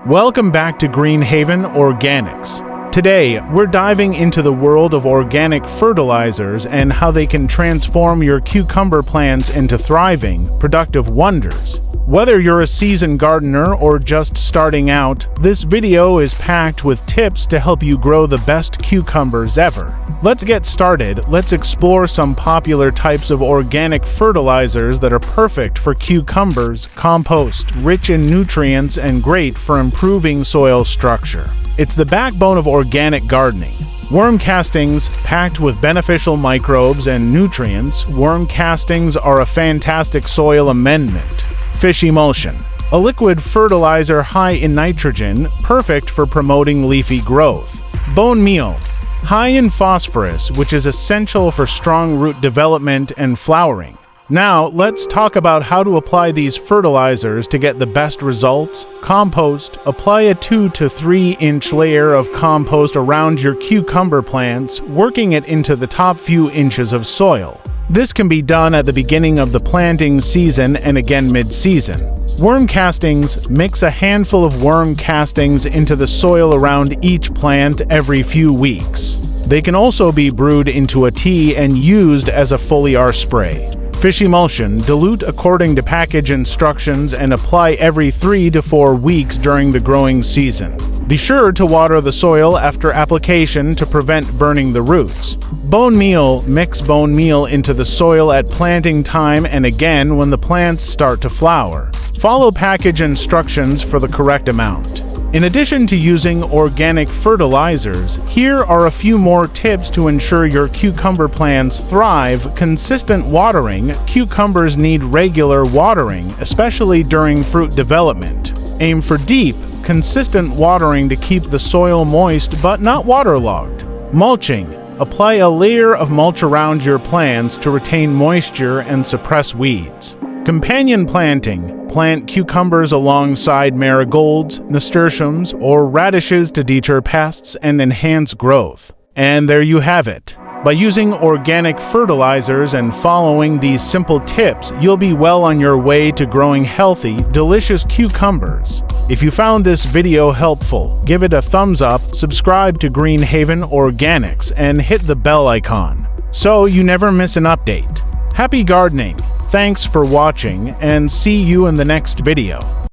Welcome back to Green Haven Organics. Today, we're diving into the world of organic fertilizers and how they can transform your cucumber plants into thriving, productive wonders. Whether you're a seasoned gardener or just starting out, this video is packed with tips to help you grow the best cucumbers ever. Let's get started. Let's explore some popular types of organic fertilizers that are perfect for cucumbers, compost, rich in nutrients, and great for improving soil structure. It's the backbone of organic gardening. Worm castings, packed with beneficial microbes and nutrients, worm castings are a fantastic soil amendment. Fish emulsion, a liquid fertilizer high in nitrogen, perfect for promoting leafy growth. Bone meal, high in phosphorus, which is essential for strong root development and flowering. Now, let's talk about how to apply these fertilizers to get the best results. Compost, apply a 2 to 3 inch layer of compost around your cucumber plants, working it into the top few inches of soil. This can be done at the beginning of the planting season and again mid-season. Worm castings, mix a handful of worm castings into the soil around each plant every few weeks. They can also be brewed into a tea and used as a foliar spray. Fish emulsion, dilute according to package instructions and apply every 3 to 4 weeks during the growing season. Be sure to water the soil after application to prevent burning the roots. Bone meal, mix bone meal into the soil at planting time and again when the plants start to flower. Follow package instructions for the correct amount. In addition to using organic fertilizers, here are a few more tips to ensure your cucumber plants thrive. Consistent watering. Cucumbers need regular watering, especially during fruit development. Aim for deep, consistent watering to keep the soil moist but not waterlogged. Mulching. Apply a layer of mulch around your plants to retain moisture and suppress weeds. Companion planting. Plant cucumbers alongside marigolds, nasturtiums, or radishes to deter pests and enhance growth. And there you have it. By using organic fertilizers and following these simple tips, you'll be well on your way to growing healthy, delicious cucumbers. If you found this video helpful, give it a thumbs up, subscribe to Green Haven Organics, and hit the bell icon so you never miss an update. Happy gardening! Thanks for watching, and see you in the next video.